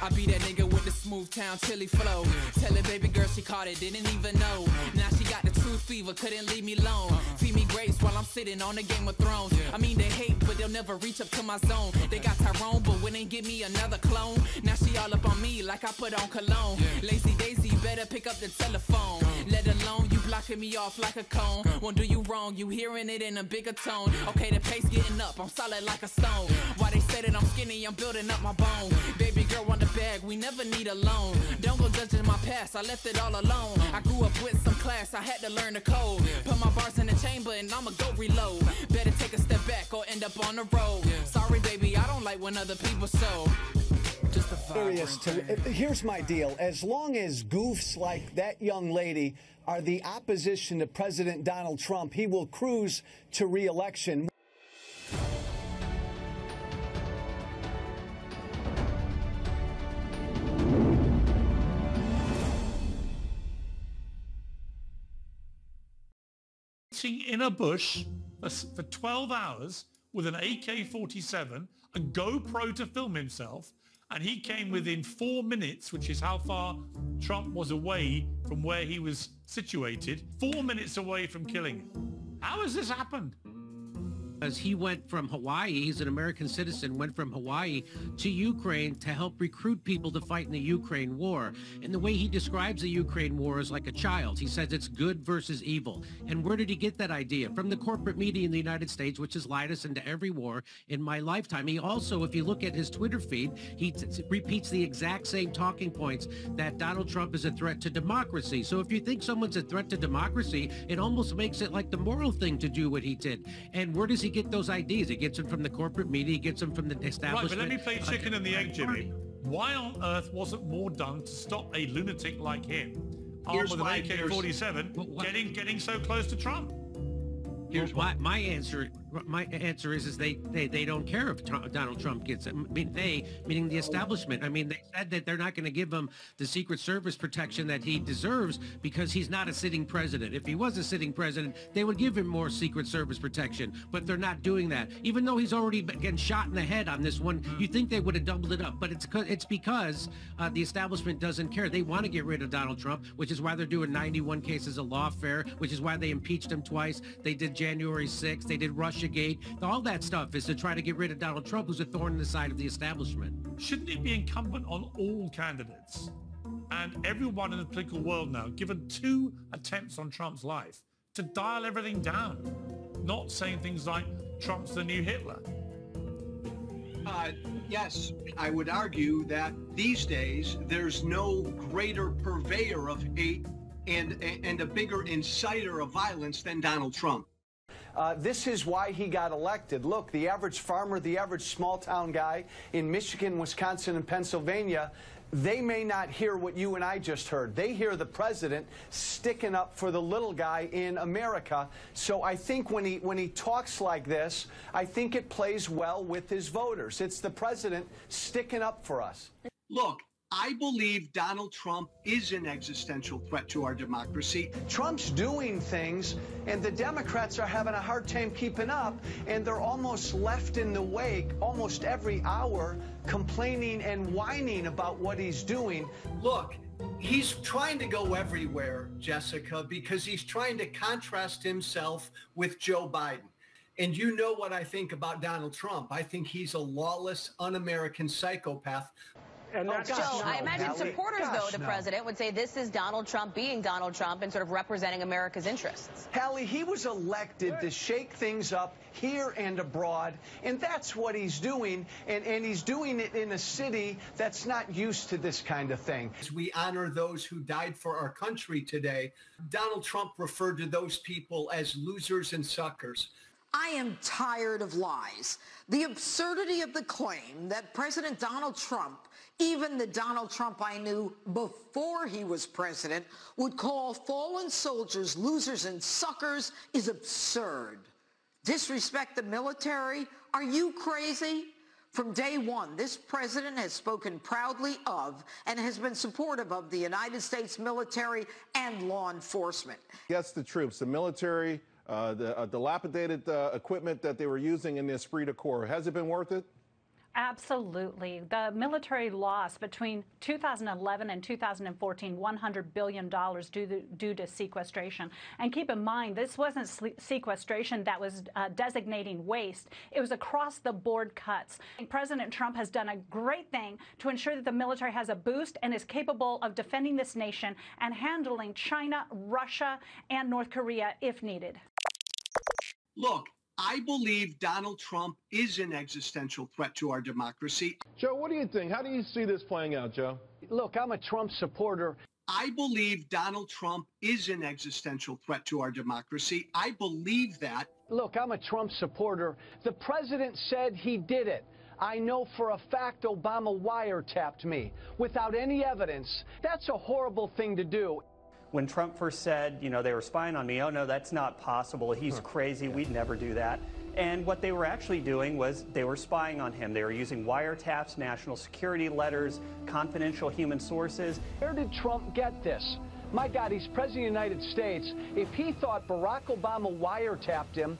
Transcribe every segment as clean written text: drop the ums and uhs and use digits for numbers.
I be that nigga with the smooth town chili flow. Tell her baby girl she caught it, didn't even know. Now she got the truth fever, couldn't leave me alone. Feed me grapes while I'm sitting on the Game of Thrones. I mean they hate, but they'll never reach up to my zone. They got Tyrone, but wouldn't give me another clone. Now she all up on me like I put on cologne. Lazy Daisy, you better pick up the telephone. Let alone you blocking me off like a cone. Won't do you wrong, you hearing it in a bigger tone. Okay, the pace getting up, I'm solid like a stone. Why they say that I'm skinny, I'm building up my bone. Baby girl on the bag, we never need a loan. Don't go judging my past, I left it all alone. I grew up with some class, I had to learn the code. Put my bars in the chamber and I'ma go reload. Better take a step back or end up on the road. Sorry baby, I don't like when other people show. Here's my deal. As long as goofs like that young lady are the opposition to President Donald Trump, he will cruise to re-election. In a bush for 12 hours with an AK-47 and GoPro to film himself, and he came within 4 minutes, which is how far Trump was away from where he was situated, 4 minutes away from killing him. How has this happened? As he went from Hawaii, he's an American citizen, went from Hawaii to Ukraine to help recruit people to fight in the Ukraine war. And the way he describes the Ukraine war is like a child. He says it's good versus evil. And where did he get that idea? From the corporate media in the United States, which has lied us into every war in my lifetime. He also, if you look at his Twitter feed, he repeats the exact same talking points that Donald Trump is a threat to democracy. So if you think someone's a threat to democracy, it almost makes it like the moral thing to do what he did. And where does he get those ideas? He gets them from the corporate media, he gets them from the establishment. Right, but let me play chicken and the egg, Jimmy. Why on earth wasn't more done to stop a lunatic like him, armed with an AK-47, getting so close to Trump? Here's my answer. My answer is they don't care if Donald Trump gets it. I mean, they, meaning the establishment. I mean, they said that they're not going to give him the Secret Service protection that he deserves because he's not a sitting president. If he was a sitting president, they would give him more Secret Service protection, but they're not doing that. Even though he's already getting shot in the head on this one, you think they would have doubled it up, but it's because the establishment doesn't care. They want to get rid of Donald Trump, which is why they're doing 91 cases of lawfare, which is why they impeached him twice. They did January 6th. They did Russiagate. All that stuff is to try to get rid of Donald Trump, who's a thorn in the side of the establishment. Shouldn't it be incumbent on all candidates and everyone in the political world now, given 2 attempts on Trump's life, to dial everything down, not saying things like Trump's the new Hitler? Yes, I would argue that these days there's no greater purveyor of hate and a bigger inciter of violence than Donald Trump. This is why he got elected. Look, the average farmer, the average small-town guy in Michigan, Wisconsin, and Pennsylvania, they may not hear what you and I just heard. They hear the president sticking up for the little guy in America. So I think when he talks like this, I think it plays well with his voters. It's the president sticking up for us. Look, I believe Donald Trump is an existential threat to our democracy. Trump's doing things, and the Democrats are having a hard time keeping up, and they're almost left in the wake almost every hour, complaining and whining about what he's doing. Look, he's trying to go everywhere, Jessica, because he's trying to contrast himself with Joe Biden. And you know what I think about Donald Trump. I think he's a lawless, un-American psychopath. And Joe, I imagine supporters, though, the president would say this is Donald Trump being Donald Trump and sort of representing America's interests. Hallie, he was elected to shake things up here and abroad, and that's what he's doing, and he's doing it in a city that's not used to this kind of thing. As we honor those who died for our country today, Donald Trump referred to those people as losers and suckers. I am tired of lies. The absurdity of the claim that President Donald Trump, even the Donald Trump I knew before he was president, would call fallen soldiers losers and suckers is absurd. Disrespect the military? Are you crazy? From day one, this president has spoken proudly of and has been supportive of the United States military and law enforcement. Yes, the troops, the military, the dilapidated equipment that they were using in the esprit de corps. Has it been worth it? Absolutely. The military lost between 2011 and 2014 $100 billion due to sequestration. And keep in mind, this wasn't sequestration that was designating waste. It was across-the-board cuts. And President Trump has done a great thing to ensure that the military has a boost and is capable of defending this nation and handling China, Russia, and North Korea if needed. Look, I believe Donald Trump is an existential threat to our democracy. Joe, what do you think? How do you see this playing out, Joe? Look, I'm a Trump supporter. I believe Donald Trump is an existential threat to our democracy. I believe that. Look, I'm a Trump supporter. The president said he did it. I know for a fact Obama wiretapped me without any evidence. That's a horrible thing to do. When Trump first said, you know, they were spying on me, oh, no, that's not possible. He's crazy. We'd never do that. And what they were actually doing was they were spying on him. They were using wiretaps, national security letters, confidential human sources. Where did Trump get this? My God, he's president of the United States. If he thought Barack Obama wiretapped him,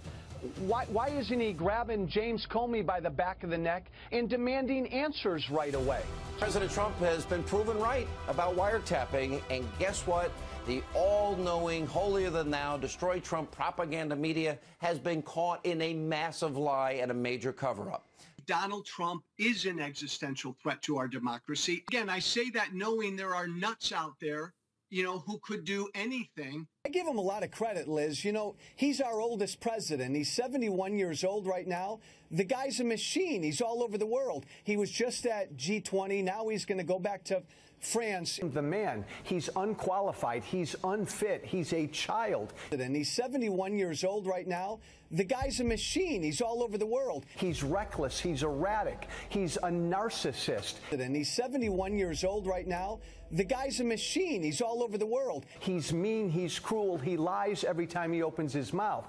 why isn't he grabbing James Comey by the back of the neck and demanding answers right away? President Trump has been proven right about wiretapping, and guess what? The all-knowing, holier-than-thou, destroy Trump propaganda media has been caught in a massive lie and a major cover-up. Donald Trump is an existential threat to our democracy. Again, I say that knowing there are nuts out there, you know, who could do anything. I give him a lot of credit, Liz. You know, he's our oldest president. He's 71 years old right now. The guy's a machine. He's all over the world. He was just at G20. Now he's going to go back to France. The man, he's unqualified. He's unfit. He's a child. And he's 71 years old right now. The guy's a machine. He's all over the world. He's reckless. He's erratic. He's a narcissist. And he's 71 years old right now. The guy's a machine. He's all over the world. He's mean. He's cruel. He lies every time he opens his mouth.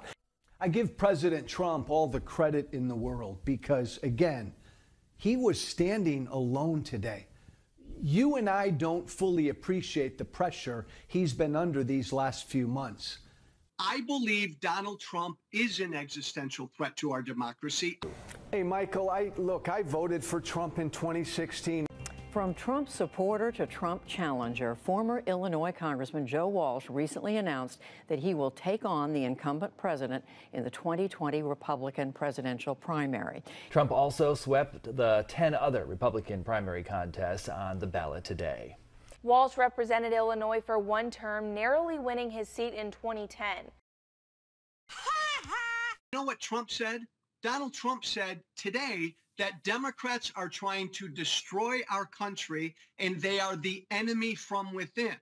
I give President Trump all the credit in the world because, again, he was standing alone today. You and I don't fully appreciate the pressure he's been under these last few months. I believe Donald Trump is an existential threat to our democracy. Hey, Michael, I voted for Trump in 2016. From Trump supporter to Trump challenger, former Illinois Congressman Joe Walsh recently announced that he will take on the incumbent president in the 2020 Republican presidential primary. Trump also swept the 10 other Republican primary contests on the ballot today. Walsh represented Illinois for one term, narrowly winning his seat in 2010. You know what Trump said? Donald Trump said today that Democrats are trying to destroy our country and they are the enemy from within.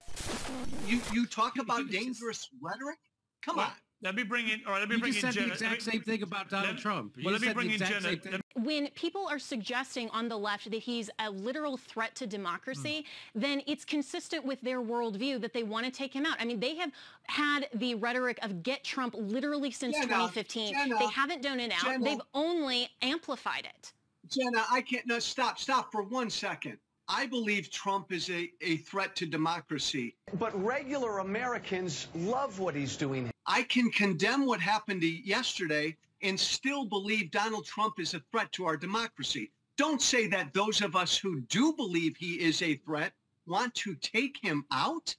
You talk about dangerous rhetoric? Come on. Let me bring in, all right, let me bring in Jenna. You just said the exact same thing about Donald Trump. Well, let me bring in Jenna. When people are suggesting on the left that he's a literal threat to democracy, then it's consistent with their worldview that they want to take him out. I mean, they have had the rhetoric of get Trump literally since 2015. They haven't done it out. They've only amplified it. Jenna, I can't, no, stop for 1 second. I believe Trump is a threat to democracy. But regular Americans love what he's doing. I can condemn what happened yesterday and still believe Donald Trump is a threat to our democracy. Don't say that those of us who do believe he is a threat want to take him out.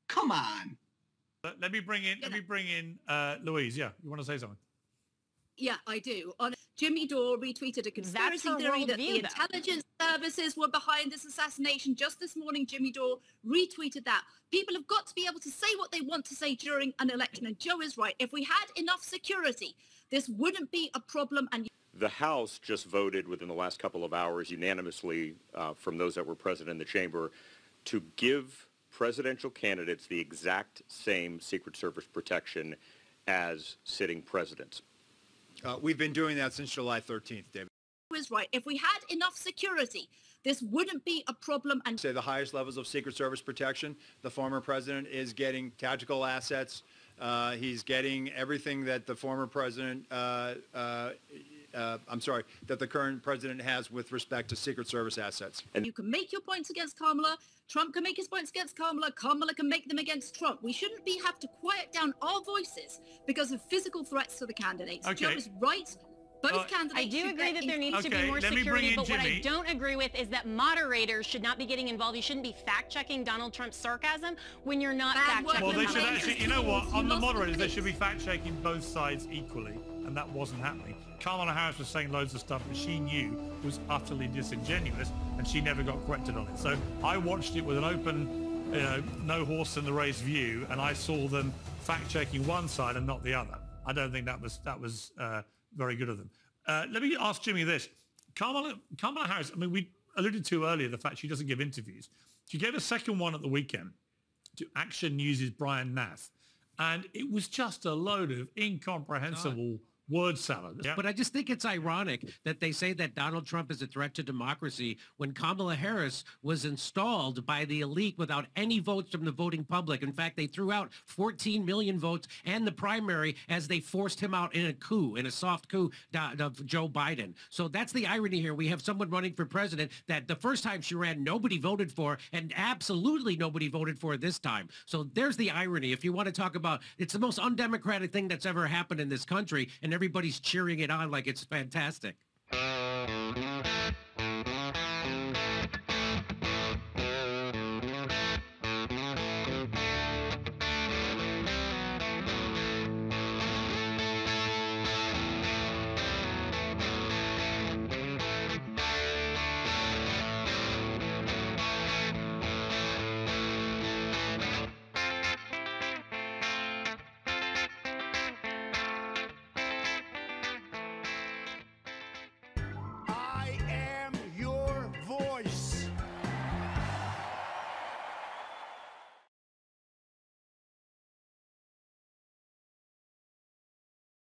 Come on. Let me bring in Louise. Yeah, you want to say something? Yeah, I do. Jimmy Dore retweeted a conspiracy theory that the intelligence services were behind this assassination. Just this morning, Jimmy Dore retweeted that. People have got to be able to say what they want to say during an election. And Joe is right. If we had enough security, this wouldn't be a problem. And the House just voted within the last couple of hours unanimously from those that were present in the chamber to give presidential candidates the exact same Secret Service protection as sitting presidents. We've been doing that since July 13th, David. Is right. If we had enough security, this wouldn't be a problem. And say the highest levels of Secret Service protection. The former president is getting tactical assets. He's getting everything that the former president, that the current president has with respect to Secret Service assets. And you can make your points against Kamala. Trump can make his points against Kamala. Kamala can make them against Trump. We shouldn't have to quiet down our voices because of physical threats to the candidates. Okay. Joe is right. Both candidates. I do agree that there needs to be more security, but what I don't agree with is that moderators should not be getting involved. You shouldn't be fact-checking Donald Trump's sarcasm when you're not fact-checking. Well, they should actually, you know what, on the moderators, they should be fact-checking both sides equally, and that wasn't happening. Kamala Harris was saying loads of stuff that she knew was utterly disingenuous, and she never got corrected on it. So I watched it with an open, no horse in the race view, and I saw them fact-checking one side and not the other. I don't think that was very good of them. Let me ask Jimmy this. Kamala Harris, I mean, we alluded to earlier the fact she doesn't give interviews. She gave a second one at the weekend to Action News' Brian Nath, and it was just a load of incomprehensible word salad. Yeah. But I just think it's ironic that they say that Donald Trump is a threat to democracy when Kamala Harris was installed by the elite without any votes from the voting public. In fact, they threw out 14 million votes and the primary as they forced him out in a coup, in a soft coup of Joe Biden. So that's the irony here. We have someone running for president that the first time she ran, nobody voted for, and absolutely nobody voted for this time. So there's the irony. If you want to talk about, it's the most undemocratic thing that's ever happened in this country, and everybody's cheering it on like it's fantastic.